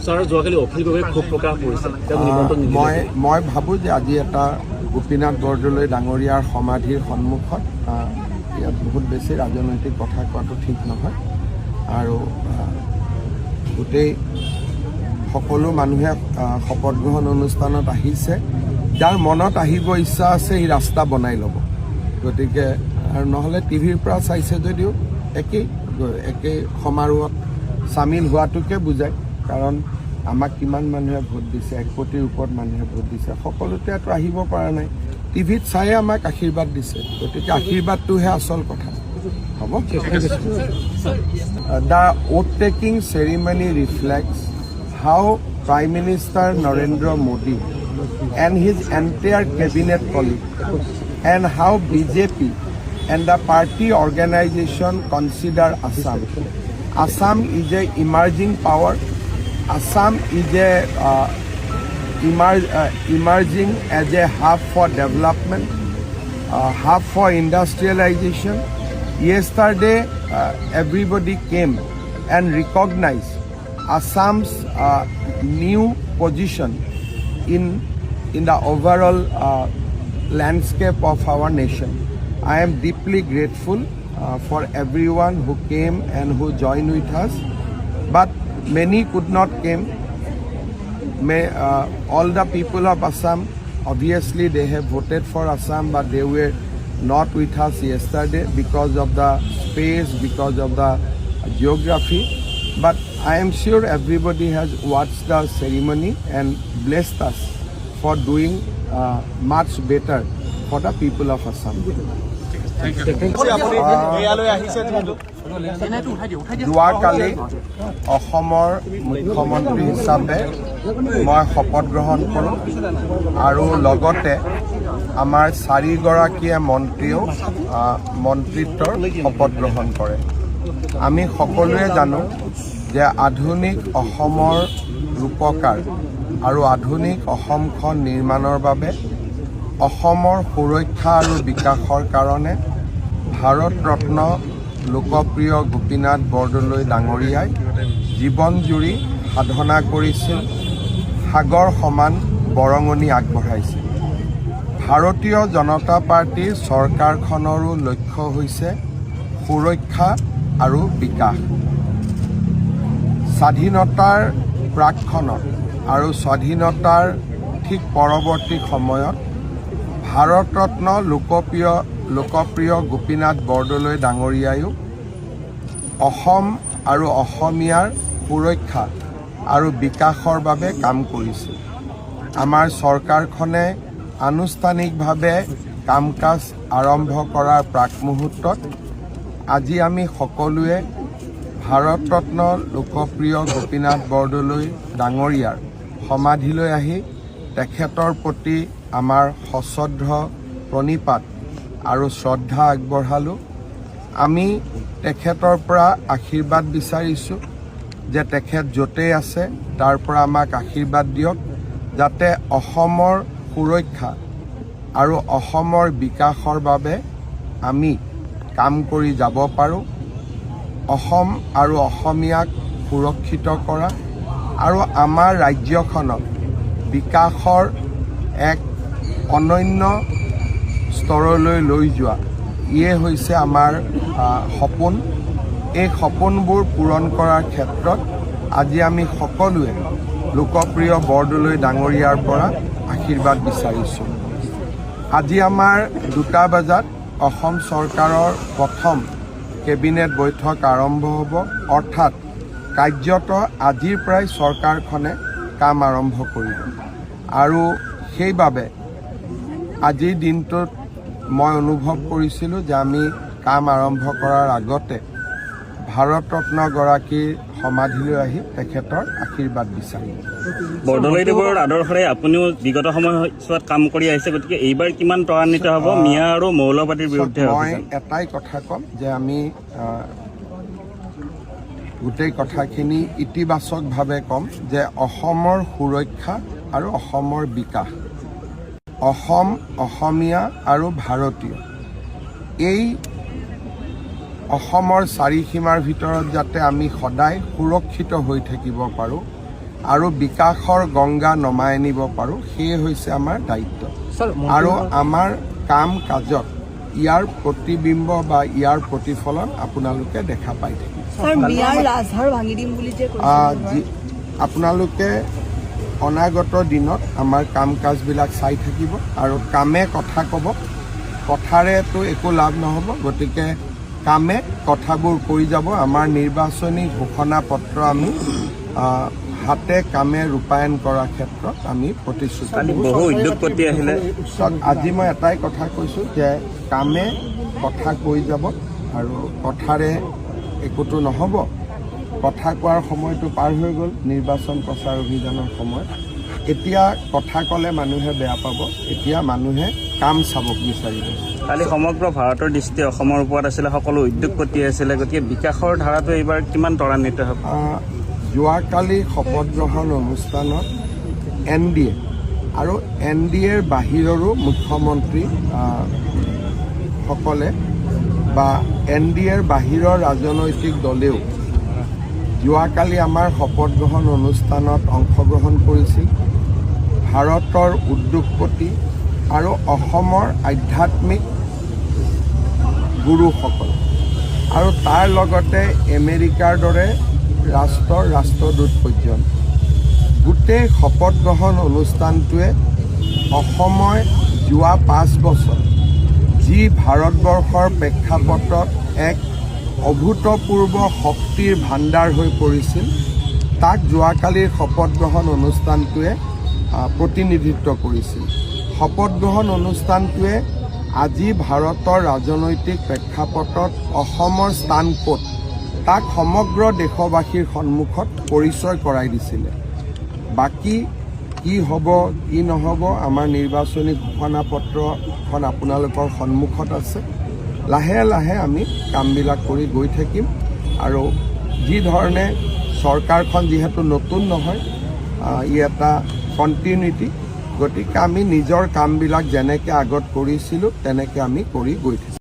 Sir যোৱাকালি অখিল গগৈয়ে ক্ষোভ প্ৰকাশ কৰিছে মই ভাবোঁ যে আজি এটা গোপীনাথ বৰদলৈ ডাঙৰীয়াৰ সমাধিৰ সন্মুখত ইয়াত বহুত বেছি ৰাজনৈতিক কথা কোৱাটো ঠিক নহয় আৰু গোটেই সকলো মানুহে শপত গ্ৰহণ অনুষ্ঠানত আহিছে যাৰ মনত আহিব ইচ্ছা আছে এই ৰাস্তা বনাই ল'ব গতিকে আৰু নহ'লে টিভিৰ পৰা চাইছে যদিও একেই সমাৰোহত চামিল হোৱাটোকে বুজায় কাৰণ আমাক কিমান মানুহে ভোট দিছে 1 কোটিৰ ওপৰত মানুহে ভোট দিছে সকলোতেতো আহিব পৰা নাই টিভিত চায়ে আমাক আশীৰ্বাদ দিছে গতিকে আশীৰ্বাদটোহে আচল কথা হ'ব The oath-taking ceremony reflects how Prime Minister Narendra Modi and his entire cabinet colleagues and how BJP and the party organization consider Assam. Assam is an emerging power. Assam is emerging as a hub for development, hub for industrialization. Yesterday, everybody came and recognized Assam's new position in the overall landscape of our nation. I am deeply grateful for everyone who came and who joined with us, but many could not came. All the people of Assam, obviously they have voted for Assam, but they were not with us yesterday because of the space, because of the geography. But I am sure everybody has watched the ceremony and blessed us for doing much better for the people of Assam. যোৱাকালি অসমৰ মুখ্যমন্ত্ৰী হিচাপে মই শপত গ্ৰহণ কৰোঁ আৰু লগতে আমাৰ 4গৰাকীয়ে মন্ত্ৰীয়েও মন্ত্ৰিত্বৰ শপত গ্ৰহণ কৰে আমি সকলোৱে জানো যে আধুনিক অসমৰ ৰূপকাৰ আৰু আধুনিক অসমখন নিৰ্মাণৰ বাবে অসমৰ সুৰক্ষা আৰু বিকাশৰ কাৰণে ভাৰত ৰত্ন লোকপ্ৰিয় গোপীনাথ বৰদলৈ ডাঙৰীয়াই জীৱন জুৰি সাধনা কৰিছিল সাগৰ সমান বৰঙণি আগবঢ়াইছিল ভাৰতীয় জনতা পাৰ্টিৰ চৰকাৰখনৰো লক্ষ্য হৈছে সুৰক্ষা আৰু বিকাশ স্বাধীনতাৰ প্ৰাকক্ষণত আৰু স্বাধীনতাৰ ঠিক পৰৱৰ্তী সময়ত ভাৰত ৰত্ন লোকপ্ৰিয় গোপীনাথ বৰদলৈ ডাঙৰীয়ায়ো অসম আৰু অসমীয়াৰ সুৰক্ষা আৰু বিকাশৰ বাবে কাম কৰিছিল আমাৰ চৰকাৰখনে আনুষ্ঠানিকভাৱে কাম কাজ আৰম্ভ কৰাৰ প্ৰাক মুহূৰ্তত আজি আমি সকলোৱে ভাৰত ৰত্ন লোকপ্ৰিয় গোপীনাথ বৰদলৈ ডাঙৰীয়াৰ সমাধিলৈ আহি তেখেতৰ প্ৰতি আমাৰ সশ্ৰদ্ধ প্ৰণিপাত আৰু শ্ৰদ্ধা আগবঢ়ালোঁ আমি তেখেতৰ পৰা আশীৰ্বাদ বিচাৰিছোঁ যে তেখেত য'তেই আছে তাৰ পৰা আমাক আশীৰ্বাদ দিয়ক যাতে অসমৰ সুৰক্ষা আৰু অসমৰ বিকাশৰ বাবে আমি কাম কৰি যাব পাৰোঁ অসম আৰু অসমীয়াক সুৰক্ষিত কৰা আৰু আমাৰ ৰাজ্যখনক বিকাশৰ এক অনন্য স্তৰলৈ লৈ যোৱা ইয়ে হৈছে আমাৰ সপোন এই সপোনবোৰ পূৰণ কৰাৰ ক্ষেত্ৰত আজি আমি সকলোৱে লোকপ্ৰিয় বৰদলৈ ডাঙৰীয়াৰ পৰা আশীৰ্বাদ বিচাৰিছোঁ আজি আমাৰ 2টা বজাত অসম চৰকাৰৰ প্ৰথম কেবিনেট বৈঠক আৰম্ভ হ'ব অৰ্থাৎ কাৰ্যত আজিৰ পৰাই চৰকাৰখনে কাম আৰম্ভ কৰিব আৰু সেইবাবে আজিৰ দিনটোত মই অনুভৱ কৰিছিলোঁ যে আমি কাম আৰম্ভ কৰাৰ আগতে ভাৰত ৰত্নগৰাকীৰ সমাধিলৈ আহি তেখেতৰ আশীৰ্বাদ বিচাৰিম বৰদলৈদেৱৰ আদৰ্শৰে আপুনিও বিগত সময়ছোৱাত কাম কৰি আহিছে গতিকে এইবাৰ কিমান ত্বৰান্বিত হ'ব মিয়া আৰু মৌলবাদীৰ বিৰুদ্ধে মই এটাই কথা ক'ম যে আমি গোটেই কথাখিনি ইতিবাচকভাৱে ক'ম যে অসমৰ সুৰক্ষা আৰু অসমৰ বিকাশ অসম অসমীয়া আৰু ভাৰতীয় এই অসমৰ চাৰিসীমাৰ ভিতৰত যাতে আমি সদায় সুৰক্ষিত হৈ থাকিব পাৰোঁ আৰু বিকাশৰ গংগা নমাই আনিব পাৰোঁ, সেয়ে হৈছে আমাৰ দায়িত্ব। আৰু আমাৰ কাম কাজত ইয়াৰ প্ৰতিবিম্ব বা ইয়াৰ প্ৰতিফলন আপোনালোকে দেখা পাই থাকিব। আপোনালোকে অনাগত দিনত আমাৰ কাম কাজবিলাক চাই থাকিব আৰু কামে কথা ক'ব, কথাৰেতো একো লাভ নহ'ব, গতিকে কামে কথাবোৰ কৰি যাব। আমাৰ নিৰ্বাচনী ঘোষণা পত্ৰ আমি হাতে কামে ৰূপায়ণ কৰাৰ ক্ষেত্ৰত আমি প্ৰতিশ্ৰুতি। বহু উদ্যোগপতি আহিলে, আজি মই এটাই কথা কৈছোঁ যে কামে কথা কৈ যাব আৰু কথাৰে একোটো নহ'ব। কথা কোৱাৰ সময়টো পাৰ হৈ গ'ল, নিৰ্বাচন প্ৰচাৰ অভিযানৰ সময়। এতিয়া কথা ক'লে মানুহে বেয়া পাব, এতিয়া মানুহে কাম চাব বিচাৰিব। কালি সমগ্ৰ ভাৰতৰ দৃষ্টি অসমৰ ওপৰত আছিলে, সকলো উদ্যোগপতি আছিলে, গতিকে বিকাশৰ ধাৰাটো এইবাৰ কিমান ত্বৰান্বিত হ'ব? যোৱাকালি শপত গ্ৰহণ অনুষ্ঠানত NDA আৰু NDAৰ বাহিৰৰো মুখ্যমন্ত্ৰী সকলে বা NDAৰ বাহিৰৰ ৰাজনৈতিক দলেও যোৱাকালি আমাৰ শপত গ্ৰহণ অনুষ্ঠানত অংশগ্ৰহণ কৰিছিল। ভাৰতৰ উদ্যোগপতি আৰু অসমৰ আধ্যাত্মিক গুৰুসকল আৰু তাৰ লগতে আমেৰিকাৰ দৰে ৰাষ্ট্ৰদূত পৰ্যন্ত গোটেই শপত গ্ৰহণ অনুষ্ঠানটোৱে অসমৰ যোৱা 5 বছৰ যি ভাৰতবৰ্ষৰ প্ৰেক্ষাপটত এক অভূতপূৰ্ব শক্তিৰ ভাণ্ডাৰ হৈ পৰিছিল, তাক যোৱাকালিৰ শপত গ্ৰহণ অনুষ্ঠানটোৱে প্ৰতিনিধিত্ব কৰিছিল। শপত গ্ৰহণ অনুষ্ঠানটোৱে আজি ভাৰতৰ ৰাজনৈতিক প্ৰেক্ষাপটত অসমৰ স্থান ক'ত তাক সমগ্ৰ দেশবাসীৰ সন্মুখত পৰিচয় কৰাই দিছিলে। বাকী কি হ'ব কি নহ'ব আমাৰ নিৰ্বাচনী ঘোষণা পত্ৰখন আপোনালোকৰ সন্মুখত আছে। লাহে লাহে আমি কামবিলাক কৰি গৈ থাকিম আৰু যি ধৰণে চৰকাৰখন যিহেতু নতুন নহয়, ই এটা কণ্টিনিউটি, গতিকে আমি নিজৰ কামবিলাক যেনেকৈ আগত কৰিছিলোঁ তেনেকৈ আমি কৰি গৈ থাকিম।